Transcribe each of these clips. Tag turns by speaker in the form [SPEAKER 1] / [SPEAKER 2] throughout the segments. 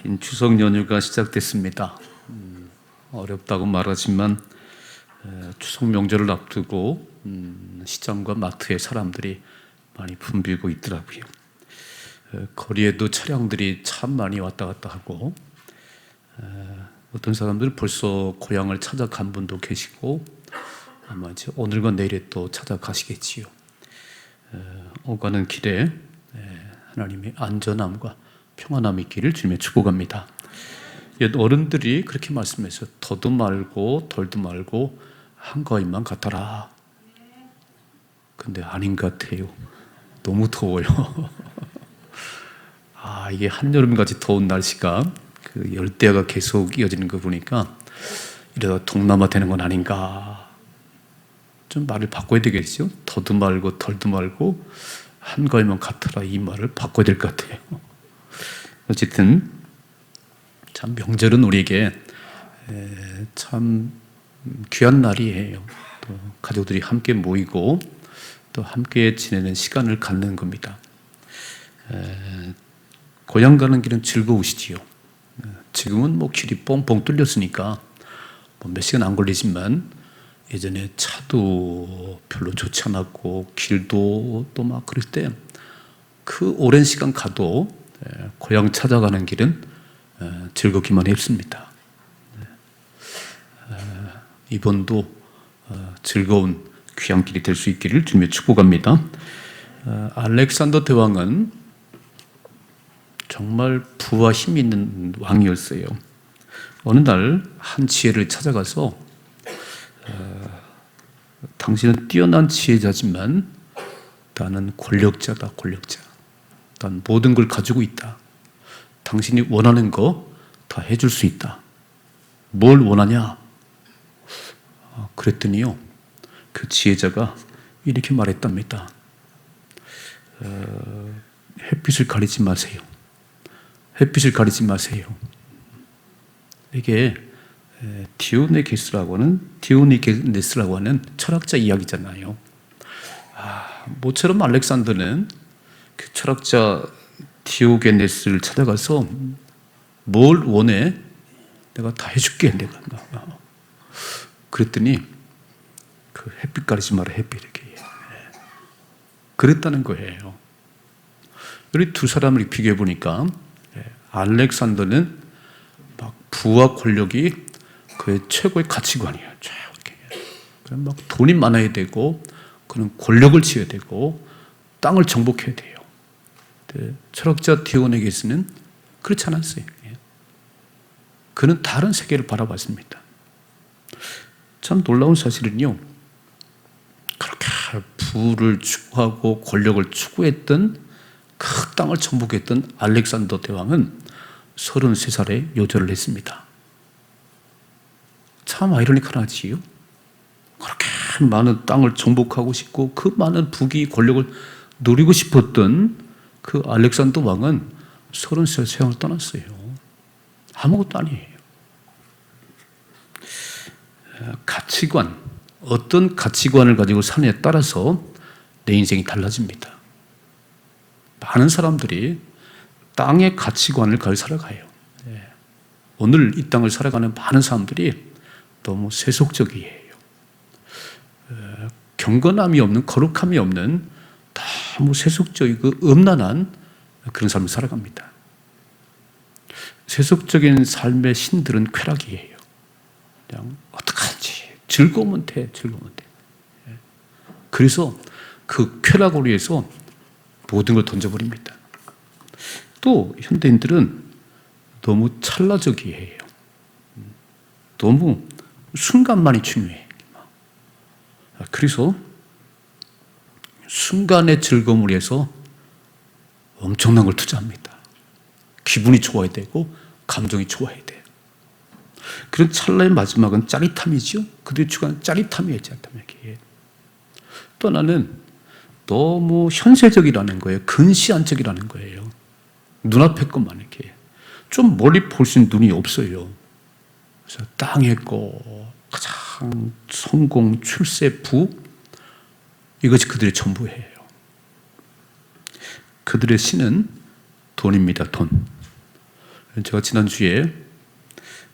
[SPEAKER 1] 긴 추석 연휴가 시작됐습니다. 어렵다고 말하지만 추석 명절을 앞두고 시장과 마트에 사람들이 많이 붐비고 있더라고요. 거리에도 차량들이 참 많이 왔다 갔다 하고 어떤 사람들은 벌써 고향을 찾아간 분도 계시고 아마 이제 오늘과 내일에 또 찾아가시겠지요. 오가는 길에 하나님의 안전함과 평안함이 있기를 주님의 축복합니다. 옛 어른들이 그렇게 말씀해서 더도 말고 덜도 말고 한가위만 같아라. 근데 아닌 것 같아요. 너무 더워요. 이게 한여름같이 더운 날씨가 그 열대야가 계속 이어지는 거 보니까 이러다 동남아 되는 건 아닌가. 좀 말을 바꿔야 되겠죠. 더도 말고 덜도 말고 한가위만 같아라. 이 말을 바꿔야 될 것 같아요. 어쨌든 참 명절은 우리에게 참 귀한 날이에요. 또 가족들이 함께 모이고 또 함께 지내는 시간을 갖는 겁니다. 고향 가는 길은 즐거우시지요. 지금은 뭐 길이 뻥뻥 뚫렸으니까 몇 시간 안 걸리지만 예전에 차도 별로 좋지 않았고 길도 또 막 그럴 때 그 오랜 시간 가도 고향 찾아가는 길은 즐겁기만 했습니다. 이번도 즐거운 귀향길이 될 수 있기를 주님의 축복합니다. 알렉산더 대왕은 정말 부와 힘이 있는 왕이었어요. 어느 날 한 지혜를 찾아가서 당신은 뛰어난 지혜자지만 나는 권력자다, 권력자. 난 모든 걸 가지고 있다. 당신이 원하는 거 다 해줄 수 있다. 뭘 원하냐? 그랬더니요, 그 지혜자가 이렇게 말했답니다. 햇빛을 가리지 마세요. 햇빛을 가리지 마세요. 이게 디오네시스라고 하는 철학자 이야기잖아요. 모처럼 알렉산더는 그 철학자 디오게네스를 찾아가서 뭘 원해? 내가 다 해줄게. 내가. 그랬더니 그 햇빛 가리지 마라. 햇빛 이렇게. 그랬다는 거예요. 우리 두 사람을 비교해 보니까 알렉산더는 막 부와 권력이 그의 최고의 가치관이에요. 그럼 막 돈이 많아야 되고, 그는 권력을 지어야 되고, 땅을 정복해야 돼요. 철학자 디오네게스는 그렇지 않았어요. 그는 다른 세계를 바라봤습니다. 참 놀라운 사실은요, 그렇게 부를 추구하고 권력을 추구했던 그 땅을 정복했던 알렉산더 대왕은 33살에 요절을 했습니다. 참 아이러니컬하지요. 그렇게 많은 땅을 정복하고 싶고 그 많은 부귀 권력을 누리고 싶었던 그 알렉산더 왕은 33살 세상을 떠났어요. 아무것도 아니에요. 가치관, 어떤 가치관을 가지고 사느냐에 따라서 내 인생이 달라집니다. 많은 사람들이 땅의 가치관을 가지고 살아가요. 오늘 이 땅을 살아가는 많은 사람들이 너무 세속적이에요. 경건함이 없는, 거룩함이 없는 너무 세속적이고 음란한 그런 삶을 살아갑니다. 세속적인 삶의 신들은 쾌락이에요. 그냥 어떡하지? 즐거우면 돼. 그래서 그 쾌락을 위해서 모든 걸 던져버립니다. 또 현대인들은 너무 찰나적이에요. 너무 순간만이 중요해. 그래서 순간의 즐거움을 위해서 엄청난 걸 투자합니다. 기분이 좋아야 되고 감정이 좋아야 돼요. 그런 찰나의 마지막은 짜릿함이죠. 그들의 추구하는 짜릿함이에요. 또 하나는 너무 현세적이라는 거예요. 근시안적이라는 거예요. 눈앞의 것만 이렇게. 좀 멀리 볼 수 있는 눈이 없어요. 그래서 땅의 거, 가장 성공, 출세, 부, 이것이 그들의 전부예요. 그들의 신은 돈입니다. 돈. 제가 지난주에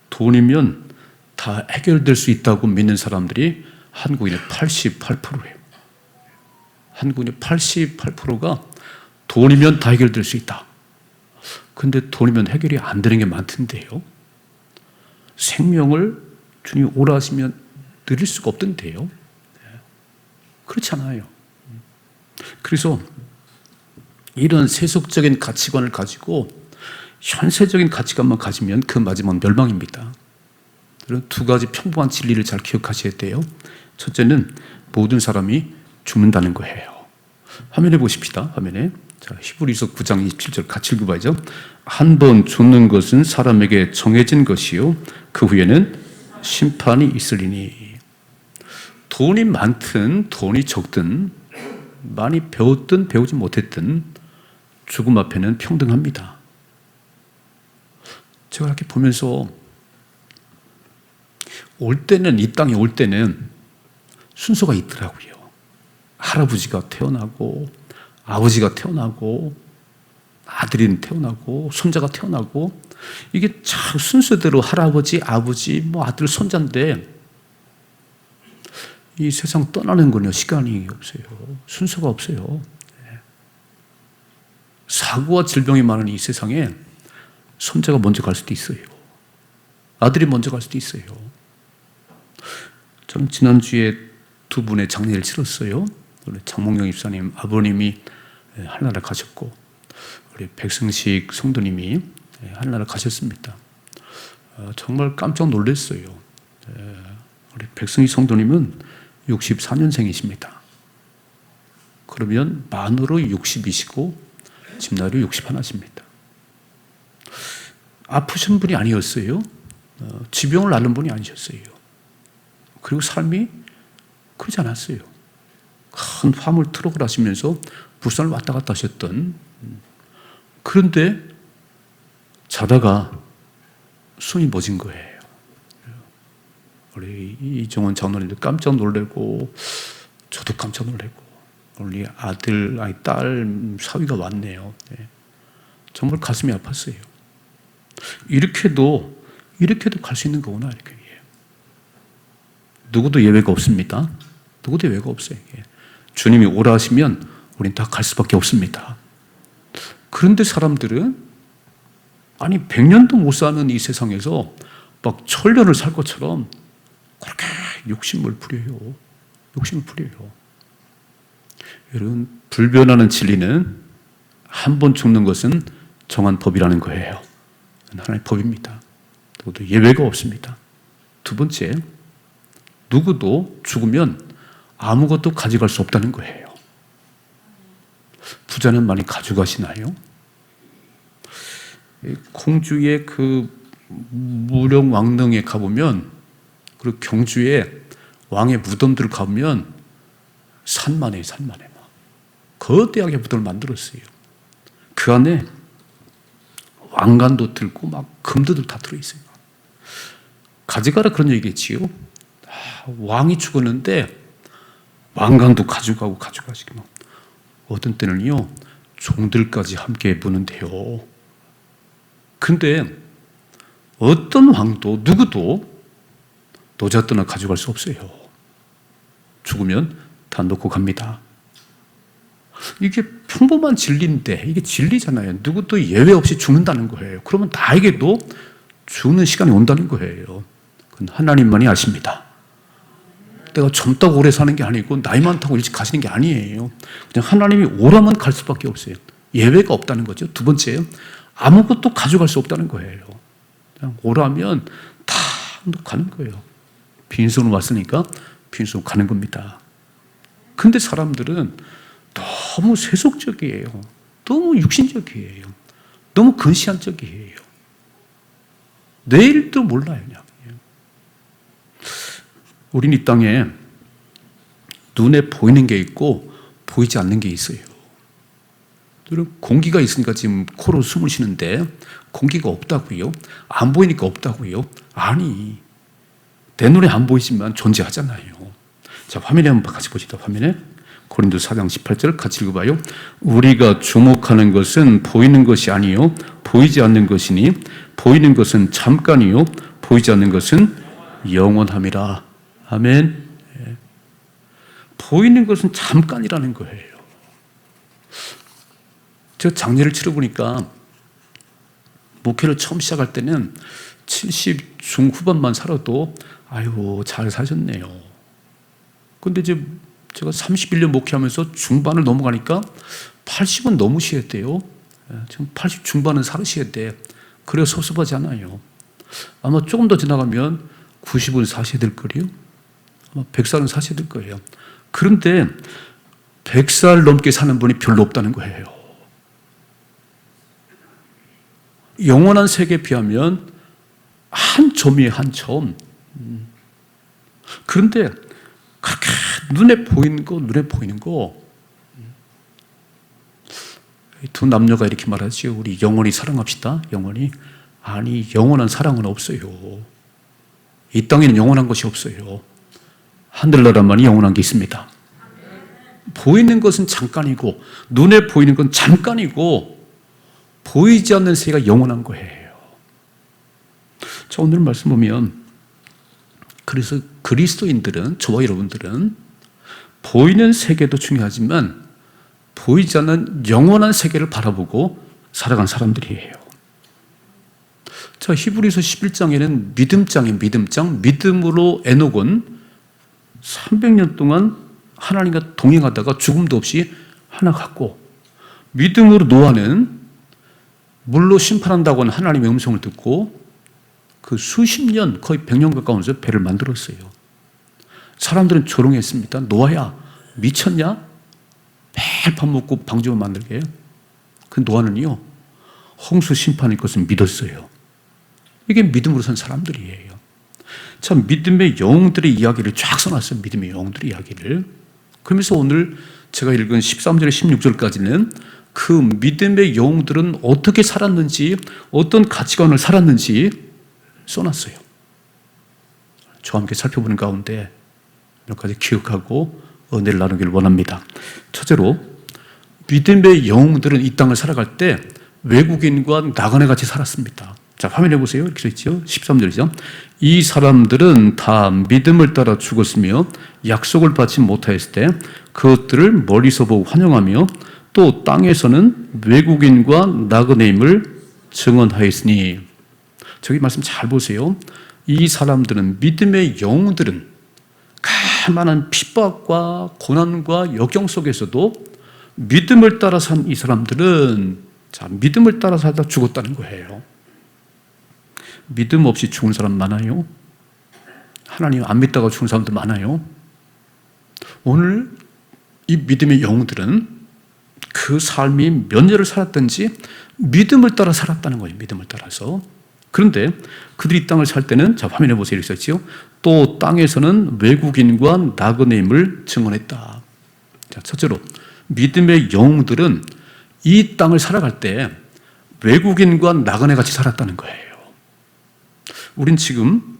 [SPEAKER 1] 돈이면 다 해결될 수 있다고 믿는 사람들이 한국인의 88%예요. 한국인의 88%가 돈이면 다 해결될 수 있다. 근데 돈이면 해결이 안 되는 게 많던데요. 생명을 주님이 오라 하시면 드릴 수가 없던데요. 그렇지 않아요. 그래서 이런 세속적인 가치관을 가지고 현세적인 가치관만 가지면 그 마지막은 멸망입니다. 이런 두 가지 평범한 진리를 잘 기억하셔야 돼요. 첫째는 모든 사람이 죽는다는 거예요. 화면에 보십시다. 화면에. 자, 히브리서 9장 27절 같이 읽어봐야죠. 한 번 죽는 것은 사람에게 정해진 것이요 그 후에는 심판이 있으리니. 돈이 많든 돈이 적든 많이 배웠든 배우지 못했든 죽음 앞에는 평등합니다. 제가 이렇게 보면서 올 때는, 이 땅에 올 때는 순서가 있더라고요. 할아버지가 태어나고 아버지가 태어나고 아들이 태어나고 손자가 태어나고 이게 참 순서대로 할아버지, 아버지, 아들, 손자인데 이 세상 떠나는 거는 시간이 없어요. 순서가 없어요. 사고와 질병이 많은 이 세상에 손자가 먼저 갈 수도 있어요. 아들이 먼저 갈 수도 있어요. 저는 지난주에 두 분의 장례를 치렀어요. 우리 장몽영 입사님 아버님이 하늘나라 가셨고 우리 백승식 성도님이 하늘나라 가셨습니다. 정말 깜짝 놀랐어요. 우리 백승식 성도님은 64년생이십니다. 그러면 만으로 60이시고 집나이로 61이십니다. 아프신 분이 아니었어요. 지병을 앓는 분이 아니셨어요. 그리고 삶이 그러지 않았어요. 큰 화물 트럭을 하시면서 부산을 왔다 갔다 하셨던, 그런데 자다가 숨이 멎은 거예요. 우리 이정원 장로님도 깜짝 놀래고 저도 깜짝 놀래고 우리 아들, 딸 사위가 왔네요. 정말 가슴이 아팠어요. 이렇게도 갈 수 있는 거구나. 이렇게. 누구도 예외가 없습니다. 누구도 예외가 없어요. 주님이 오라 하시면 우린 다 갈 수밖에 없습니다. 그런데 사람들은 100년도 못 사는 이 세상에서 막 천년을 살 것처럼 그렇게 욕심을 부려요. 여러분, 불변하는 진리는 한 번 죽는 것은 정한 법이라는 거예요. 하나님의 법입니다. 누구도 예외가 없습니다. 두 번째, 누구도 죽으면 아무것도 가져갈 수 없다는 거예요. 부자는 많이 가져가시나요? 공주의 그 무령왕릉에 가보면, 그리고 경주에 왕의 무덤들을 가보면 산만해요. 거대하게 무덤을 만들었어요. 그 안에 왕관도 들고 막 금도들 다 들어있어요. 가져가라 그런 얘기겠지요. 왕이 죽었는데 왕관도 가져가시고 어떤 때는요 종들까지 함께 무는데요. 근데 어떤 왕도 누구도 노잣돈을 가져갈 수 없어요. 죽으면 다 놓고 갑니다. 이게 평범한 진리인데, 이게 진리잖아요. 누구도 예외 없이 죽는다는 거예요. 그러면 나에게도 죽는 시간이 온다는 거예요. 그건 하나님만이 아십니다. 내가 젊다고 오래 사는 게 아니고 나이 많다고 일찍 가시는 게 아니에요. 그냥 하나님이 오라면 갈 수밖에 없어요. 예외가 없다는 거죠. 두 번째, 아무것도 가져갈 수 없다는 거예요. 그냥 오라면 다 가는 거예요. 빈손으로 왔으니까 빈손으로 가는 겁니다. 근데 사람들은 너무 세속적이에요. 너무 육신적이에요. 너무 근시안적이에요. 내일도 몰라요. 그냥. 우린 이 땅에 눈에 보이는 게 있고 보이지 않는 게 있어요. 공기가 있으니까 지금 코로 숨을 쉬는데 공기가 없다고요? 안 보이니까 없다고요? 아니, 내 눈에 안 보이지만 존재하잖아요. 자, 화면에 한번 같이 보시다. 화면에 고린도 4장 18절 같이 읽어봐요. 우리가 주목하는 것은 보이는 것이 아니요 보이지 않는 것이니 보이는 것은 잠깐이요 보이지 않는 것은 영원함이라. 아멘. 보이는 것은 잠깐이라는 거예요. 제가 장례를 치러보니까 목회를 처음 시작할 때는 70 중후반만 살아도 아유 잘 사셨네요. 근데 이제 제가 31년 목회하면서 중반을 넘어가니까 80은 넘으셔야 돼요. 지금 80 중반은 살으셔야 돼. 그래야 섭섭하지 않아요. 아마 조금 더 지나가면 90은 사셔야 될 거예요. 아마 100살은 사셔야 될 거예요. 그런데 100살 넘게 사는 분이 별로 없다는 거예요. 영원한 세계에 비하면 한 점이에요, 한 점. 그런데 그렇게 눈에 보이는 거, 두 남녀가 이렇게 말하죠. 우리 영원히 사랑합시다. 영원히. 아니, 영원한 사랑은 없어요. 이 땅에는 영원한 것이 없어요. 하늘나라만이 영원한 게 있습니다. 보이는 것은 잠깐이고 눈에 보이는 건 잠깐이고 보이지 않는 세계가 영원한 거예요. 자, 오늘 말씀 보면 그래서 그리스도인들은, 저와 여러분들은 보이는 세계도 중요하지만 보이지 않는 영원한 세계를 바라보고 살아간 사람들이에요. 자, 히브리서 11장에는 믿음장, 믿음으로 에녹은 300년 동안 하나님과 동행하다가 죽음도 없이 하나 갔고, 믿음으로 노아는 물로 심판한다고 하는 하나님의 음성을 듣고 그 수십 년, 거의 100년 가까운서 배를 만들었어요. 사람들은 조롱했습니다. 노아야, 미쳤냐? 매일 밥 먹고 방주만 만들게 해요. 그 노아는요, 홍수 심판일 것을 믿었어요. 이게 믿음으로 산 사람들이에요. 참, 믿음의 영웅들의 이야기를 쫙 써놨어요. 믿음의 영웅들의 이야기를. 그러면서 오늘 제가 읽은 13절에 16절까지는 그 믿음의 영웅들은 어떻게 살았는지, 어떤 가치관을 살았는지 써놨어요. 저와 함께 살펴보는 가운데 몇 가지 기억하고 은혜를 나누기를 원합니다. 첫째로, 믿음의 영웅들은 이 땅을 살아갈 때 외국인과 나그네 같이 살았습니다. 자, 화면에 보세요. 이렇게 써있죠. 13절이죠. 이 사람들은 다 믿음을 따라 죽었으며 약속을 받지 못하였을 때 그것들을 멀리서 보고 환영하며 또 땅에서는 외국인과 나그네임을 증언하였으니. 저기 말씀 잘 보세요. 이 사람들은, 믿음의 영웅들은 많은 핍박과 고난과 역경 속에서도 믿음을 따라 산 이 사람들은, 자, 믿음을 따라 살다 죽었다는 거예요. 믿음 없이 죽은 사람 많아요. 하나님 안 믿다가 죽은 사람도 많아요. 오늘 이 믿음의 영웅들은 그 삶이 몇 년을 살았든지 믿음을 따라 살았다는 거예요. 믿음을 따라서. 그런데 그들이 땅을 살 때는, 자, 화면에 보세요. 이렇게 써있죠. 또 땅에서는 외국인과 나그네임을 증언했다. 자, 첫째로, 믿음의 영웅들은 이 땅을 살아갈 때 외국인과 나그네 같이 살았다는 거예요. 우린 지금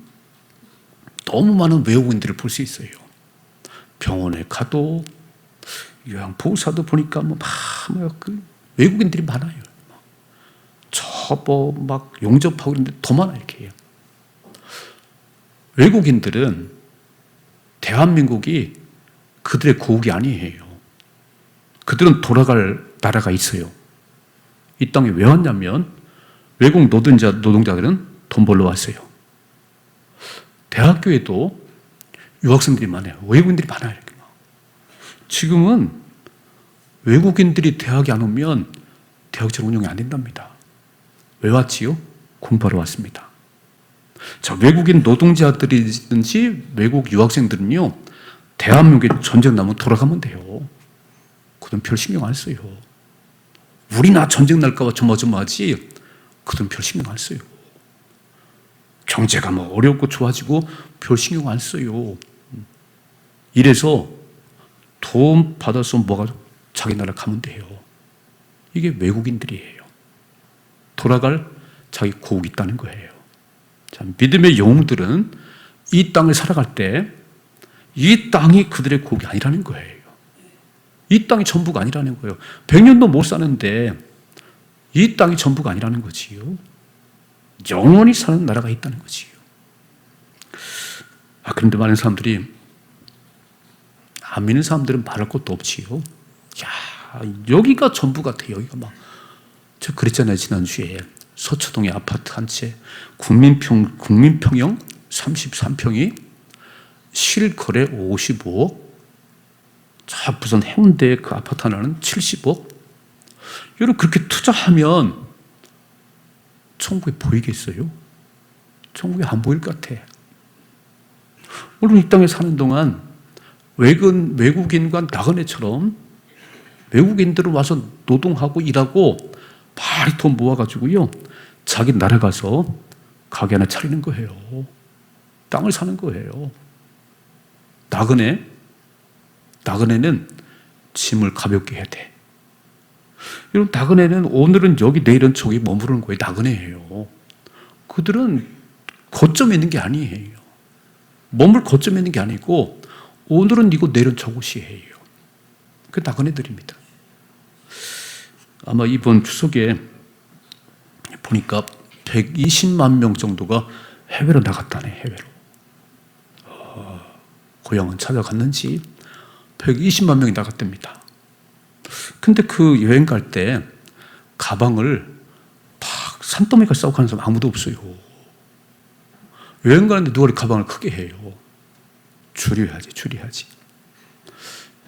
[SPEAKER 1] 너무 많은 외국인들을 볼 수 있어요. 병원에 가도, 요양보호사도 보니까 외국인들이 많아요. 막 용접하고 있는데 더 많아, 이렇게 해요. 외국인들은 대한민국이 그들의 고국이 아니에요. 그들은 돌아갈 나라가 있어요. 이 땅에 왜 왔냐면 외국 노동자들은 돈 벌러 왔어요. 대학교에도 유학생들이 많아요. 외국인들이 많아요. 이렇게. 지금은 외국인들이 대학에 안 오면 대학 잘 운영이 안 된답니다. 왜 왔지요? 공부하러 왔습니다. 자, 외국인 노동자들이든지 외국 유학생들은요, 대한민국에 전쟁 나면 돌아가면 돼요. 그들은 별 신경 안 써요. 우리나 전쟁 날까봐 조마조마하지, 그들은 별 신경 안 써요. 경제가 어렵고 좋아지고 별 신경 안 써요. 이래서 돈 받아서 자기 나라 가면 돼요. 이게 외국인들이에요. 돌아갈 자기 고국이 있다는 거예요. 자, 믿음의 영웅들은 이 땅을 살아갈 때 이 땅이 그들의 고국이 아니라는 거예요. 이 땅이 전부가 아니라는 거예요. 100년도 못 사는데 이 땅이 전부가 아니라는 거지요. 영원히 사는 나라가 있다는 거지요. 그런데 많은 사람들이, 안 믿는 사람들은 말할 것도 없지요. 야, 여기가 전부 같아. 여기가 막. 저 그랬잖아요, 지난주에. 서초동에 아파트 한 채, 국민평형 33평이 실거래 55억. 자, 부산 해운대 그 아파트 하나는 70억. 여러분, 그렇게 투자하면 천국에 보이겠어요? 천국에 안 보일 것 같아. 물론 이 땅에 사는 동안 외국인과 나그네처럼 외국인들은 와서 노동하고 일하고 많이 돈 모아가지고요, 자기 나라 가서 가게 하나 차리는 거예요. 땅을 사는 거예요. 나그네는 짐을 가볍게 해야 돼. 여러분, 나그네는 오늘은 여기 내일은 저기 머무르는 거예요. 나그네예요. 그들은 거점에 있는 게 아니에요. 머물 거점에 있는 게 아니고 오늘은 이곳 내일은 저곳이에요. 그 나그네들입니다. 아마 이번 추석에 보니까 120만 명 정도가 해외로 나갔다네. 해외로. 고향은 찾아갔는지 120만 명이 나갔답니다. 근데 그 여행 갈 때 가방을 막 산더미가 싸고 가는 사람 아무도 없어요. 여행 가는데 누가 가방을 크게 해요? 줄여야지.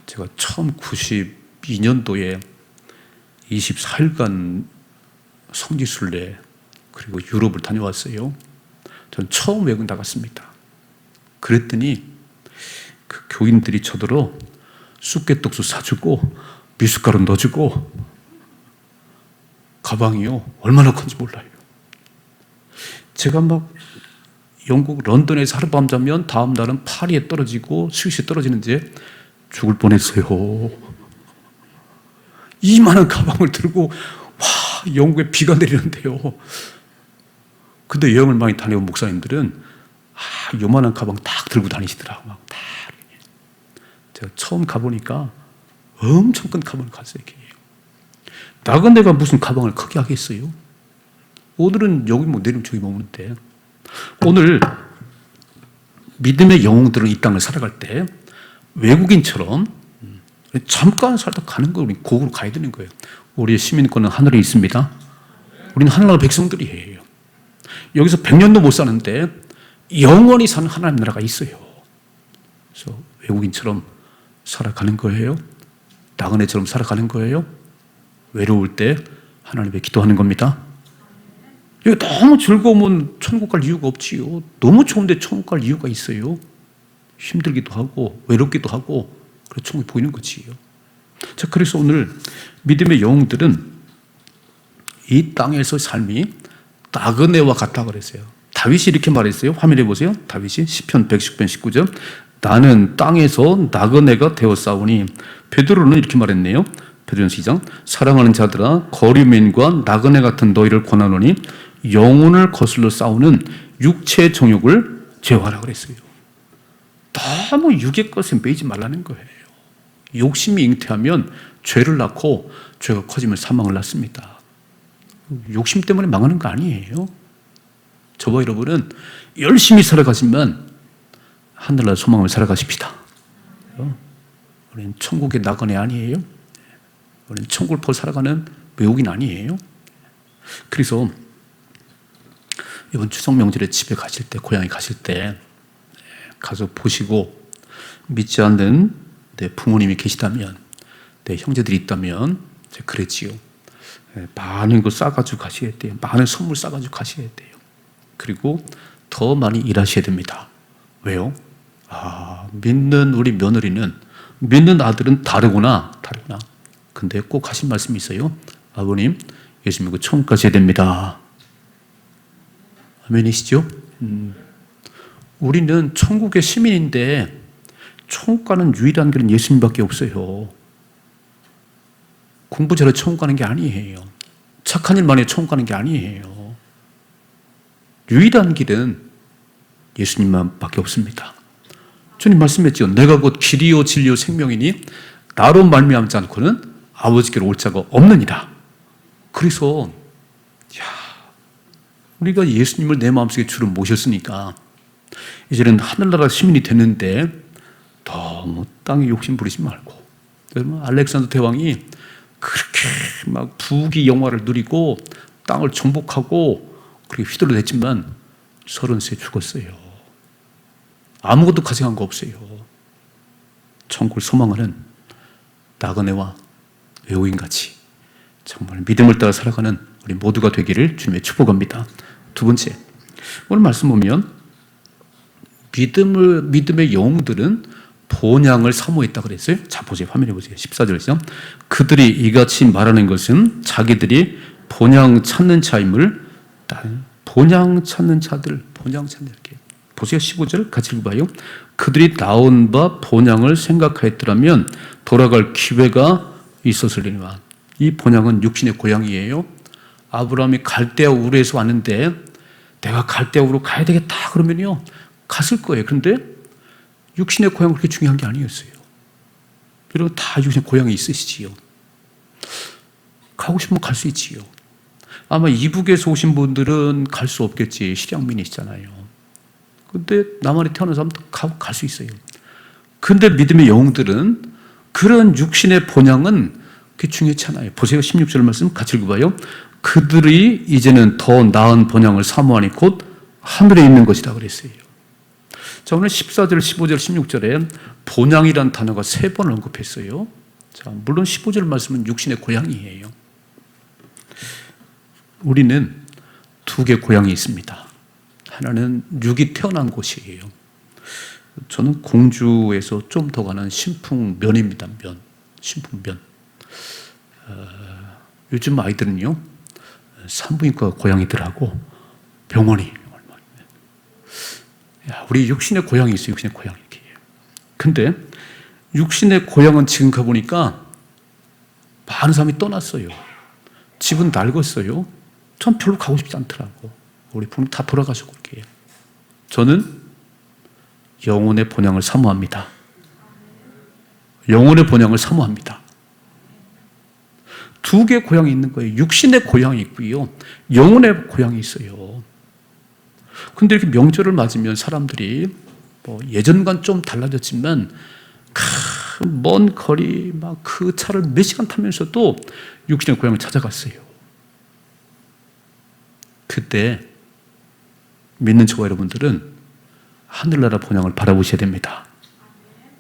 [SPEAKER 1] 제가 처음 92년도에 24일간 성지순례 그리고 유럽을 다녀왔어요. 전 처음 외국 나갔습니다. 그랬더니 그 교인들이 저더러 쑥개떡수 사주고 미숫가루 넣어주고, 가방이요 얼마나 큰지 몰라요. 제가 막 영국 런던에서 하룻밤 자면 다음 날은 파리에 떨어지고 스위스에 떨어지는데 죽을 뻔했어요. 이만한 가방을 들고 영국에 비가 내리는데요. 근데 여행을 많이 다녀온 목사님들은 요만한 가방 딱 들고 다니시더라고요. 막 딱. 제가 처음 가보니까 엄청 큰 가방을 갔어요. 나그네가 무슨 가방을 크게 하겠어요? 오늘은 여기 내일은 저기 머무는데, 오늘 믿음의 영웅들은 이 땅을 살아갈 때 외국인처럼 잠깐 살다 가는 거, 우리 고국으로 가야 되는 거예요. 우리의 시민권은 하늘에 있습니다. 우리는 하늘나라 백성들이에요. 여기서 100년도 못 사는데 영원히 사는 하나님 나라가 있어요. 그래서 외국인처럼 살아가는 거예요. 나그네처럼 살아가는 거예요. 외로울 때 하나님께 기도하는 겁니다. 여기 너무 즐거우면 천국 갈 이유가 없지요. 너무 좋은데 천국 갈 이유가 있어요. 힘들기도 하고 외롭기도 하고 그래서 천국이 보이는 거지요. 자, 그래서 오늘 믿음의 영웅들은 이 땅에서 삶이 나그네와 같다 그랬어요. 다윗이 이렇게 말했어요. 화면에 보세요. 다윗이 시편 110편 19절, 나는 땅에서 나그네가 되었사오니. 베드로는 이렇게 말했네요. 베드로전서 2장, 사랑하는 자들아 거류민과 나그네 같은 너희를 권하노니 영혼을 거슬러 싸우는 육체의 정욕을 제어하라 그랬어요. 너무 육의 것에 매이지 말라는 거예요. 욕심이 잉태하면 죄를 낳고 죄가 커지면 사망을 낳습니다. 욕심 때문에 망하는 거 아니에요. 저와 여러분은 열심히 살아가지만 하늘나라 소망을 살아가십시다. 우리는 천국의 나그네 아니에요. 우리는 천국을 보고 살아가는 외국인 아니에요. 그래서 이번 추석 명절에 집에 가실 때, 고향에 가실 때 가서 보시고, 믿지 않는 내 부모님이 계시다면, 내 형제들이 있다면 제가 그랬지요. 많은 걸 싸가지고 가셔야 돼요. 많은 선물 싸가지고 가셔야 돼요. 그리고 더 많이 일하셔야 됩니다. 왜요? 믿는 우리 며느리는, 믿는 아들은 다르구나. 근데 꼭 하신 말씀이 있어요. 아버님, 예수 믿고 천국 가셔야 됩니다. 아멘이시죠? 우리는 천국의 시민인데 천국 가는 유일한 길은 예수님밖에 없어요. 공부 잘해 천국 가는 게 아니에요. 착한 일만 해 천국 가는 게 아니에요. 유일한 길은 예수님만 밖에 없습니다. 주님 말씀했죠. 내가 곧 길이요 진리요 생명이니 나로 말미암지 않고는 아버지께로 올 자가 없느니라. 그래서 우리가 예수님을 내 마음속에 주로 모셨으니까 이제는 하늘나라 시민이 됐는데 너무 땅에 욕심 부리지 말고, 여러분 알렉산더 대왕이 그렇게 막 부귀 영화를 누리고 땅을 정복하고 그렇게 휘둘러댔지만 30세 죽었어요. 아무것도 가져간 거 없어요. 천국을 소망하는 나그네와 외우인같이 정말 믿음을 따라 살아가는 우리 모두가 되기를 주님의 축복합니다. 두 번째, 오늘 말씀 보면 믿음의 영웅들은 본향을 사모했다 그랬어요. 자, 보세요. 화면에 보세요. 14절이죠. 그들이 이같이 말하는 것은 자기들이 본향 찾는 자임을, 본향 찾는 자들, 본향 찾는 이렇게 보세요. 15절 같이 읽어봐요. 그들이 나온 바 본향을 생각하였더라면 돌아갈 기회가 있었으리니와. 이 본향은 육신의 고향이에요. 아브라함이 갈대아 우르에서 왔는데 내가 갈대아 우르로 가야 되겠다 그러면요 갔을 거예요. 그런데 육신의 고향은 그렇게 중요한 게 아니었어요. 여러분 다 육신의 고향이 있으시지요. 가고 싶으면 갈 수 있지요. 아마 이북에서 오신 분들은 갈 수 없겠지. 실향민이시잖아요. 근데 남한에 태어난 사람도 갈 수 있어요. 근데 믿음의 영웅들은 그런 육신의 본향은 그게 중요치 않아요. 보세요. 16절 말씀 같이 읽어봐요. 그들이 이제는 더 나은 본향을 사모하니 곧 하늘에 있는 것이다 그랬어요. 자, 오늘 14절, 15절, 16절에 본향이라는 단어가 3번 언급했어요. 자, 물론 15절 말씀은 육신의 고향이에요. 우리는 2개 고향이 있습니다. 하나는 육이 태어난 곳이에요. 저는 공주에서 좀 더 가는 신풍면입니다. 신풍면. 요즘 아이들은요, 산부인과 고향이더라고. 병원이. 우리 육신의 고향이 있어요. 육신의 고향 이렇게. 근데 육신의 고향은 지금 가보니까 많은 사람이 떠났어요. 집은 낡았어요. 전 별로 가고 싶지 않더라고. 우리 부모님 다 돌아가시고 그렇게. 저는 영혼의 본향을 사모합니다. 영혼의 본향을 사모합니다. 2개 고향이 있는 거예요. 육신의 고향이 있고요. 영혼의 고향이 있어요. 근데 이렇게 명절을 맞으면 사람들이 뭐 예전과는 좀 달라졌지만 먼 거리 막 그 차를 몇 시간 타면서도 육신의 고향을 찾아갔어요. 그때 믿는 저와 여러분들은 하늘나라 본향을 바라보셔야 됩니다.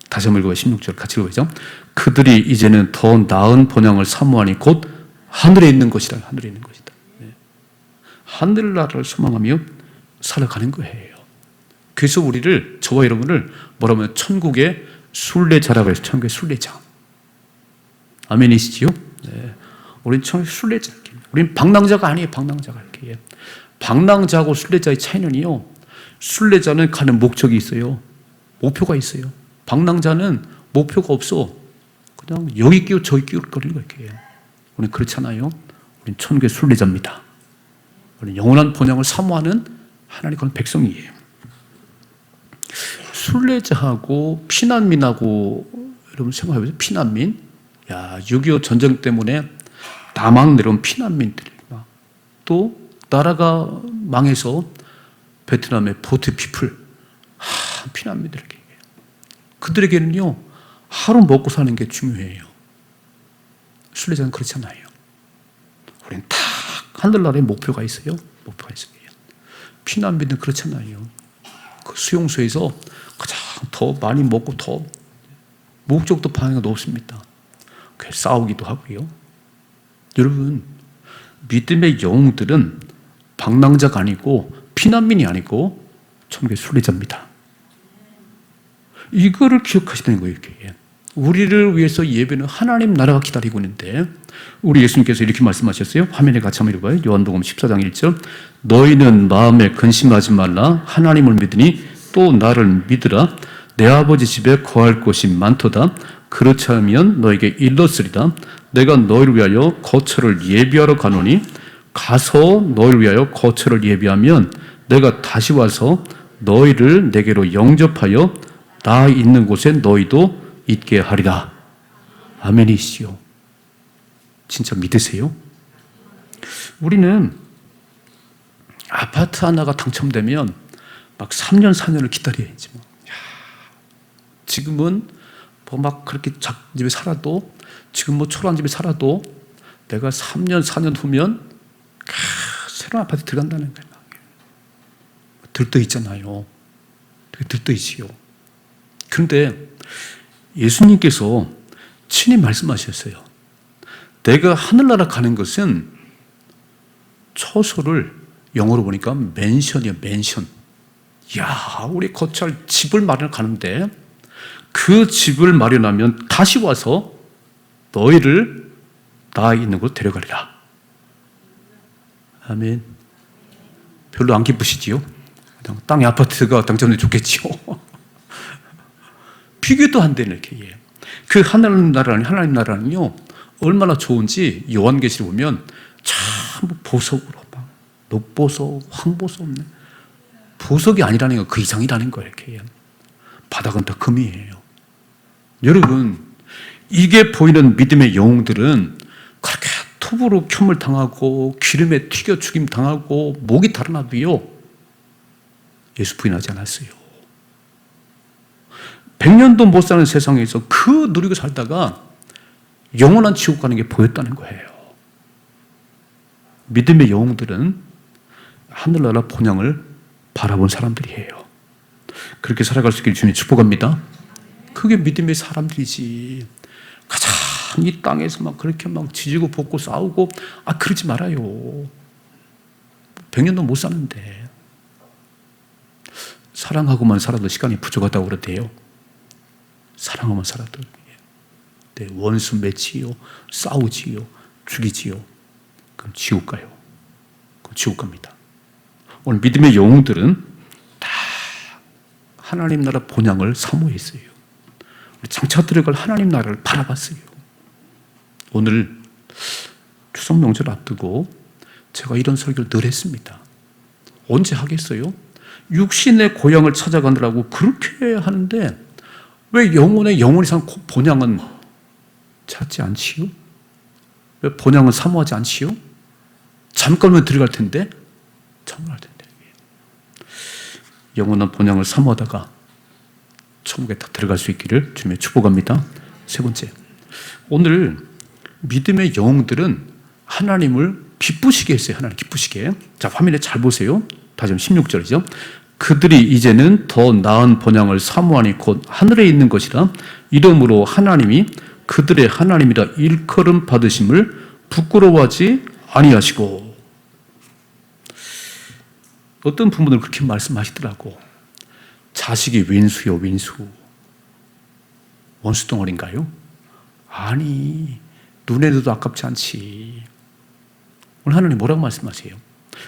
[SPEAKER 1] 다시 한번 읽어봐요. 16절 같이 읽어보죠. 그들이 이제는 더 나은 본향을 사모하니 곧 하늘에 있는 것이다. 하늘에 있는 것이다. 네. 하늘나라를 소망하며 살아가는 거예요. 그래서 우리를, 저와 여러분을 뭐라고 하면 천국의 순례자라고 해서 천국의 순례자. 아멘이시지요? 네. 우린 천국의 순례자. 우린 방랑자가 아니에요. 방랑자가 이렇게. 방랑자하고 순례자의 차이는요, 순례자는 가는 목적이 있어요. 목표가 있어요. 방랑자는 목표가 없어. 그냥 여기 끼고 저기 끼고 거리는 거예요. 이렇게. 우리는 그렇잖아요. 우린 천국의 순례자입니다. 우리는 영원한 본향을 사모하는 하나님 그런 백성이에요. 순례자하고 피난민하고 여러분 생각해보세요. 피난민. 야, 6.25 전쟁 때문에 남한 내려온 피난민들이 또 나라가 망해서 베트남의 보트 피플 피난민들에게 그들에게는요 하루 먹고 사는 게 중요해요. 순례자는 그렇잖아요. 우리는 다 하늘나라에 목표가 있어요. 목표가 있어요. 피난민들은 그렇잖아요. 그 수용소에서 가장 더 많이 먹고 더 목적도 방해가 높습니다. 싸우기도 하고요. 여러분 믿음의 영웅들은 방랑자가 아니고 피난민이 아니고 천국의 순례자입니다. 이거를 기억하시는 거예요. 이렇게. 우리를 위해서 예배는 하나님 나라가 기다리고 있는데 우리 예수님께서 이렇게 말씀하셨어요. 화면에 같이 한번 읽어봐요. 요한복음 14장 1절 너희는 마음에 근심하지 말라. 하나님을 믿으니 또 나를 믿으라. 내 아버지 집에 거할 곳이 많도다. 그렇지 않으면 너에게 일렀으리다. 내가 너희를 위하여 거처를 예비하러 가노니 가서 너희를 위하여 거처를 예비하면 내가 다시 와서 너희를 내게로 영접하여 나 있는 곳에 너희도 있게 하리라. 아멘이시요. 진짜 믿으세요? 우리는 아파트 하나가 당첨되면 막 3년, 4년을 기다려야지. 뭐. 지금은 뭐 막 그렇게 작집에 살아도, 지금 뭐 초라한 집에 살아도 내가 3년, 4년 후면 새로운 아파트 들어간다는 거예요. 들떠 있잖아요. 되게 들떠 있지요. 그런데 예수님께서 친히 말씀하셨어요. 내가 하늘나라 가는 것은 처소를 영어로 보니까 맨션이에요. 맨션. 야, 우리 거처할 집을 마련하러 가는데 그 집을 마련하면 다시 와서 너희를 나 있는 곳 데려가리라. 아멘. 별로 안 기쁘시지요? 땅에 아파트가 당첨되면 좋겠지요. 비교도 안 되는 이렇게. 그 하나님 나라는요 얼마나 좋은지 요한계시를 보면 참 보석으로 막 녹보석, 황보석 없네. 보석이 아니라는 건 그 이상이라는 거예요. 이렇게. 바닥은 다 금이에요. 여러분, 이게 보이는 믿음의 영웅들은 그렇게 톱으로 켬을 당하고 기름에 튀겨 죽임 당하고 목이 달아나도요 예수 부인하지 않았어요. 100년도 못 사는 세상에서 그 누리고 살다가 영원한 지옥 가는 게 보였다는 거예요. 믿음의 영웅들은 하늘나라 본향을 바라본 사람들이에요. 그렇게 살아갈 수 있기를 주님 축복합니다. 그게 믿음의 사람들이지. 가장 이 땅에서 막 그렇게 막 지지고 볶고 싸우고 그러지 말아요. 100년도 못 사는데. 사랑하고만 살아도 시간이 부족하다고 그러대요. 사랑하면 살아도. 네, 원수 맺지요, 싸우지요, 죽이지요. 그럼 지옥 가요. 그럼 지옥 갑니다. 오늘 믿음의 영웅들은 다 하나님 나라 본향을 사모했어요. 장차 들어갈 하나님 나라를 바라봤어요. 오늘 추석 명절 앞두고 제가 이런 설교를 늘 했습니다. 언제 하겠어요? 육신의 고향을 찾아가느라고 그렇게 하는데 왜 영원히 산 본향은 찾지 않지요? 왜 본향은 사모하지 않지요? 잠깐만 들어갈 텐데 잠깐만 텐데 영원한 본향을 사모하다가 천국에 다 들어갈 수 있기를 주님의 축복합니다. 세 번째, 오늘 믿음의 영웅들은 하나님을 기쁘시게 했어요. 하나님 기쁘시게. 자, 화면에 잘 보세요. 다시 한번 16절이죠. 그들이 이제는 더 나은 본향을 사모하니 곧 하늘에 있는 것이라. 이러므로 하나님이 그들의 하나님이라 일컬음 받으심을 부끄러워하지 아니하시고. 어떤 부분을 그렇게 말씀하시더라고. 자식이 윈수요, 윈수. 원수 덩어리인가요? 아니, 눈에도 아깝지 않지. 오늘 하나님 뭐라고 말씀하세요?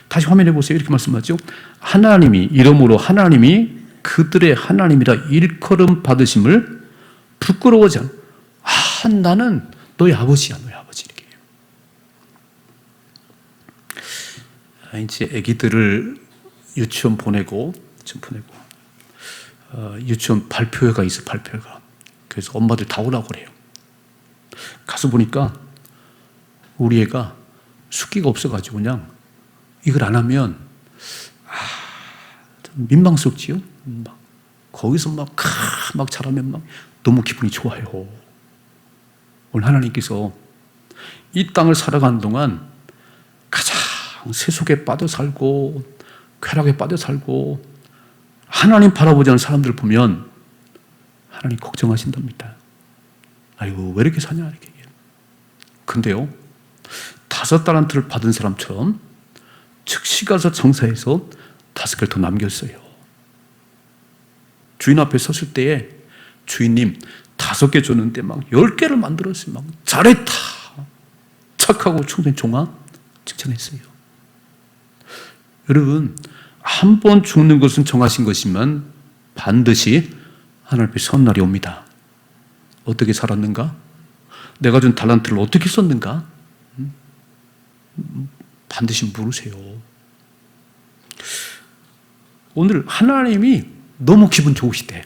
[SPEAKER 1] 다시 화면에 보세요. 이렇게 말씀하죠. 하나님이, 이러므로 하나님이 그들의 하나님이라 일컬음 받으심을 부끄러워하지 않아. 나는 너희 아버지야, 너희 아버지. 이렇게. 이제 아기들을 유치원 보내고, 유치원 발표회가 있어, 발표회가. 그래서 엄마들 다 오라고 그래요. 가서 보니까 우리 애가 숫기가 없어가지고 그냥 이걸 안 하면 좀 민망스럽지요. 거기서 막 잘하면 막 너무 기분이 좋아요. 오늘 하나님께서 이 땅을 살아가는 동안 가장 세속에 빠져 살고 쾌락에 빠져 살고 하나님 바라보지 않는 사람들 보면 하나님 걱정하신답니다. 아이고 왜 이렇게 사냐 이렇게. 근데요 5달란트를 받은 사람처럼 즉시 가서 장사해서 5개를 더 남겼어요. 주인 앞에 섰을 때에 주인님 5개 줬는데 막 10개를 만들었어요. 막 잘했다. 착하고 충성된 종아 칭찬했어요. 여러분 한 번 죽는 것은 정하신 것이지만 반드시 하나님 앞에 선 날이 옵니다. 어떻게 살았는가? 내가 준 달란트를 어떻게 썼는가? 반드시 물으세요. 오늘 하나님이 너무 기분 좋으시대.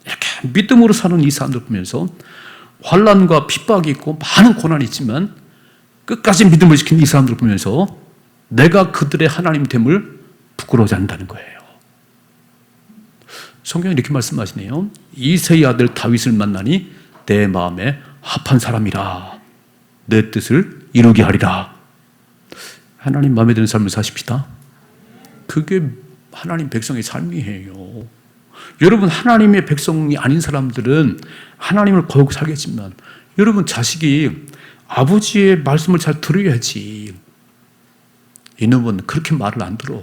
[SPEAKER 1] 이렇게 믿음으로 사는 이 사람들 보면서 환난과 핍박이 있고 많은 고난이 있지만 끝까지 믿음을 지킨 이 사람들을 보면서 내가 그들의 하나님 됨을 부끄러워하지 않는다는 거예요. 성경이 이렇게 말씀하시네요. 이새의 아들 다윗을 만나니 내 마음에 합한 사람이라 내 뜻을 이루게 하리라. 하나님 마음에 드는 삶을 사십시다. 그게 하나님 백성의 삶이에요. 여러분, 하나님의 백성이 아닌 사람들은 하나님을 거룩 살겠지만 여러분 자식이 아버지의 말씀을 잘 들어야지. 이놈은 그렇게 말을 안 들어.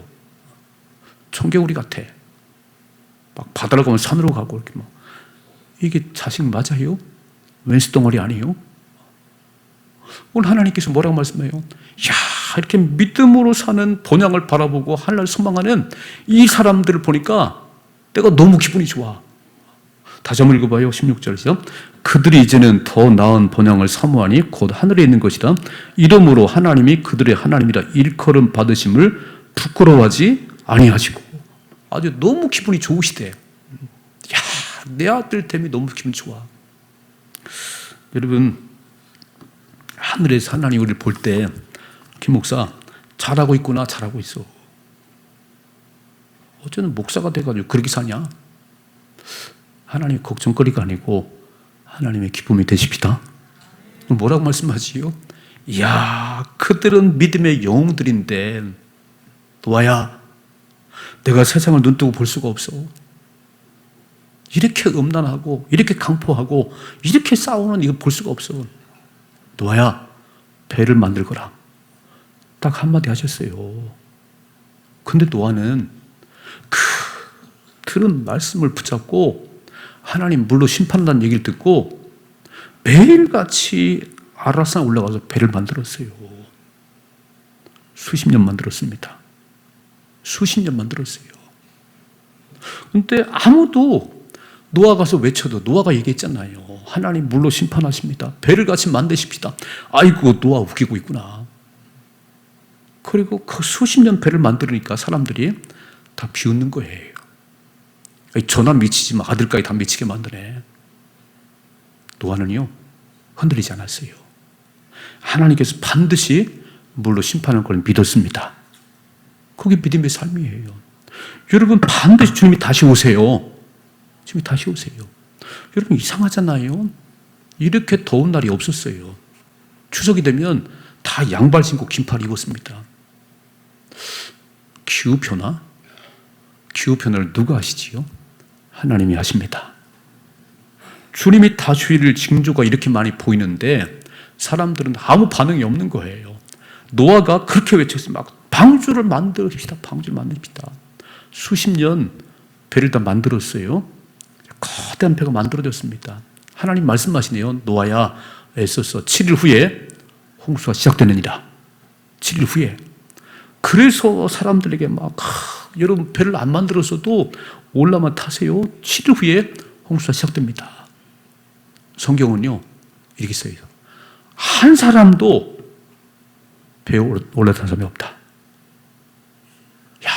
[SPEAKER 1] 청개구리 같아. 막 바다로 가면 산으로 가고 이렇게 막. 이게 자식 맞아요? 왼수덩어리 아니에요? 오늘 하나님께서 뭐라고 말씀해요? 야, 이렇게 믿음으로 사는 본향을 바라보고 하나님을 소망하는 이 사람들을 보니까 내가 너무 기분이 좋아. 다시 한번 읽어봐요. 16절이죠. 그들이 이제는 더 나은 본향을 사모하니 곧 하늘에 있는 것이라. 이러므로 하나님이 그들의 하나님이라 일컬음 받으심을 부끄러워하지 아니하시고. 아주 너무 기분이 좋으시대. 야, 내 아들 됨이 너무 기분 좋아. 여러분, 하늘에서 하나님 우리를 볼 때 김 목사 잘하고 있구나. 잘하고 있어. 어쩌면 목사가 돼가지고 그렇게 사냐? 하나님의 걱정거리가 아니고 하나님의 기쁨이 되십시다. 뭐라고 말씀하지요? 이야, 그들은 믿음의 영웅들인데 노아야, 내가 세상을 눈뜨고 볼 수가 없어. 이렇게 음란하고 이렇게 강포하고 이렇게 싸우는 이거 볼 수가 없어. 노아야, 배를 만들거라. 딱 한마디 하셨어요. 근데 노아는 그 들은 말씀을 붙잡고 하나님 물로 심판한다는 얘기를 듣고 매일같이 아라산 올라가서 배를 만들었어요. 수십 년 만들었습니다. 수십 년 만들었어요. 근데 아무도 노아 가서 외쳐도, 노아가 얘기했잖아요. 하나님 물로 심판하십니다. 배를 같이 만드십시다. 아이고, 노아 웃기고 있구나. 그리고 그 수십 년 배를 만들으니까 사람들이 다 비웃는 거예요. 저나 미치지만 아들까지 다 미치게 만드네. 노아는요, 흔들리지 않았어요. 하나님께서 반드시 물로 심판할 걸 믿었습니다. 그게 믿음의 삶이에요. 여러분, 반드시 주님이 다시 오세요. 주님이 다시 오세요. 여러분, 이상하잖아요. 이렇게 더운 날이 없었어요. 추석이 되면 다 양발 신고 긴팔 입었습니다. 기후변화? 기후변화를 누가 하시지요? 하나님이 하십니다. 주님이 다슈일 징조가 이렇게 많이 보이는데 사람들은 아무 반응이 없는 거예요. 노아가 그렇게 외쳤어요. 막 방주를 만드십시다. 방주를 만듭시다. 수십 년 배를 다 만들었어요. 거대한 배가 만들어졌습니다. 하나님 말씀하시네요. 노아야, 애써서 7일 후에 홍수가 시작되느니라. 7일 후에. 그래서 사람들에게 막 여러분, 배를 안 만들었어도 올라만 타세요. 7일 후에 홍수가 시작됩니다. 성경은요, 이렇게 써요. 한 사람도 배에 올라탄 사람이 없다. 야,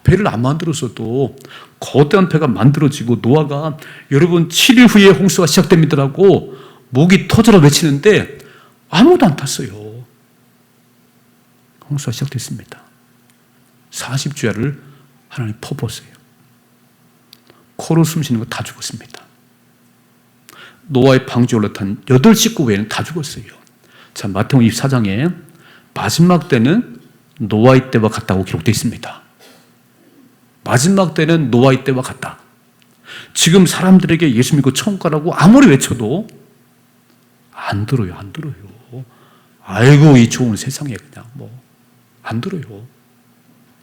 [SPEAKER 1] 배를 안 만들었어도 거대한 배가 만들어지고 노아가 여러분 7일 후에 홍수가 시작됩니다라고 목이 터져라 외치는데 아무도 안 탔어요. 홍수가 시작됐습니다. 40주야를 하나님 퍼부었어요. 코로 숨 쉬는 거 다 죽었습니다. 노아의 방주에 올라탄 8식구 외에는 다 죽었어요. 자, 마태복음 24장에 마지막 때는 노아의 때와 같다고 기록되어 있습니다. 마지막 때는 노아의 때와 같다. 지금 사람들에게 예수 믿고 천국 가라고 아무리 외쳐도 안 들어요. 안 들어요. 아이고, 이 좋은 세상에 그냥 안 들어요.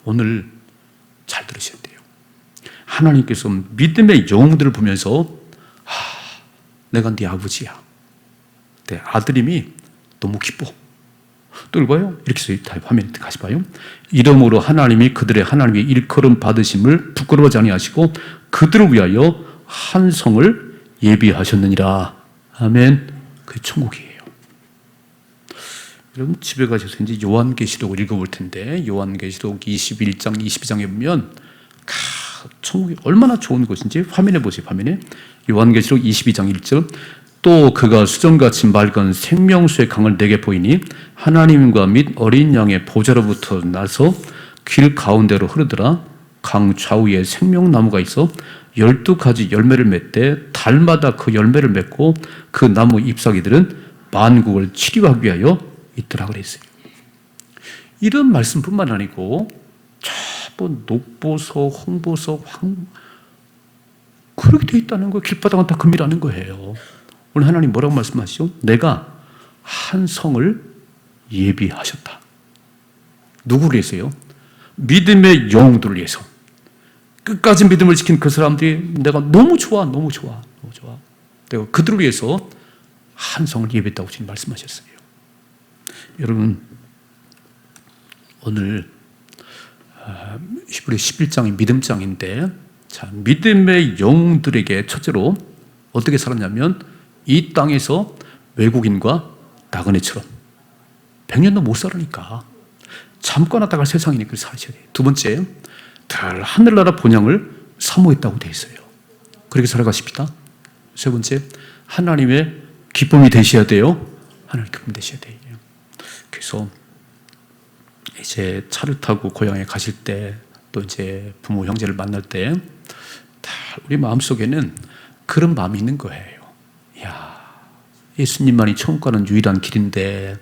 [SPEAKER 1] 오늘 잘 들으셔야 돼요. 하나님께서 믿음의 영웅들을 보면서 내가 네 아버지야. 내 아들임이 너무 기뻐. 또 읽어요. 이렇게 써요. 화면에 다시 봐요. 이러므로 하나님이 그들의 하나님의 일컬음 받으심을 부끄러워하지 아니하시고 그들을 위하여 한 성을 예비하셨느니라. 아멘. 그게 천국이에요. 여러분, 집에 가셔서 이제 요한계시록을 읽어볼 텐데 요한계시록 21장, 22장에 보면 천국이 얼마나 좋은 곳인지 화면에 보세요. 화면에 요한계시록 22장 1절. 또 그가 수정같이 맑은 생명수의 강을 내게 보이니 하나님과 및 어린 양의 보좌로부터 나서 길 가운데로 흐르더라. 강 좌우에 생명나무가 있어 12가지 열매를 맺되 달마다 그 열매를 맺고 그 나무 잎사귀들은 만국을 치료하기 위하여 있더라 그랬어요. 이런 말씀뿐만 아니고 뭐 녹보석, 홍보석, 그렇게 돼 있다는 거예요. 길바닥은 다 금이라는 거예요. 오늘 하나님 뭐라고 말씀하시죠? 내가 한 성을 예비하셨다. 누구를 위해서요? 믿음의 영웅들을 위해서. 끝까지 믿음을 지킨 그 사람들이 내가 너무 좋아. 내가 그들을 위해서 한 성을 예비했다고 지금 말씀하셨어요. 여러분, 오늘 히브리 11장이 믿음장인데, 자, 믿음의 영웅들에게 첫째로 어떻게 살았냐면 이 땅에서 외국인과 나그네처럼 100년도 못 살으니까 잠깐 왔다 갈 세상이니까 사셔야 돼요. 두 번째, 늘 하늘나라 본향을 사모했다고 되어 있어요. 그렇게 살아가십시다. 세 번째, 하나님의 기쁨이 되셔야 돼요. 하나님의 기쁨이 되셔야 돼요. 그래서 이제 차를 타고 고향에 가실 때, 또 이제 부모 형제를 만날 때 다 우리 마음속에는 그런 마음이 있는 거예요. 야, 예수님만이 천국 가는 유일한 길인데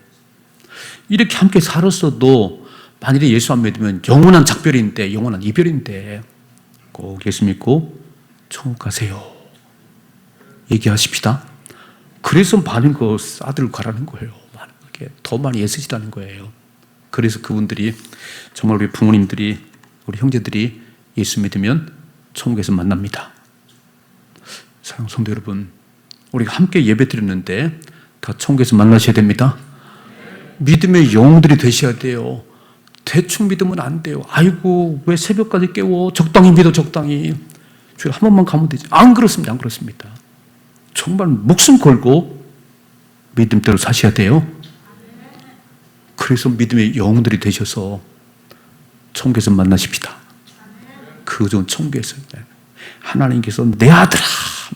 [SPEAKER 1] 이렇게 함께 살았어도 만일에 예수 안 믿으면 영원한 작별인데, 영원한 이별인데 꼭 예수 믿고 천국 가세요. 얘기하십시다. 그래서 많은 거 싸들고 가라는 거예요. 더 많이 애쓰시라는 거예요. 그래서 그분들이 정말 우리 부모님들이, 우리 형제들이 예수 믿으면 천국에서 만납니다. 사랑하는 성도 여러분, 우리가 함께 예배 드렸는데 다 천국에서 만나셔야 됩니다. 믿음의 영웅들이 되셔야 돼요. 대충 믿으면 안 돼요. 아이고, 왜 새벽까지 깨워? 적당히 믿어, 적당히. 주일 한 번만 가면 되지. 안 그렇습니다. 안 그렇습니다. 정말 목숨 걸고 믿음대로 사셔야 돼요. 그래서 믿음의 영웅들이 되셔서 천국에서 만나십시다. 그 좋은 천국에서 하나님께서 내 아들아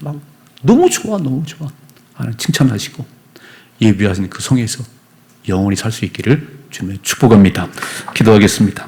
[SPEAKER 1] 막 너무 좋아 하나님 칭찬하시고 예비하신 그 성에서 영원히 살 수 있기를 주님의 축복합니다. 기도하겠습니다.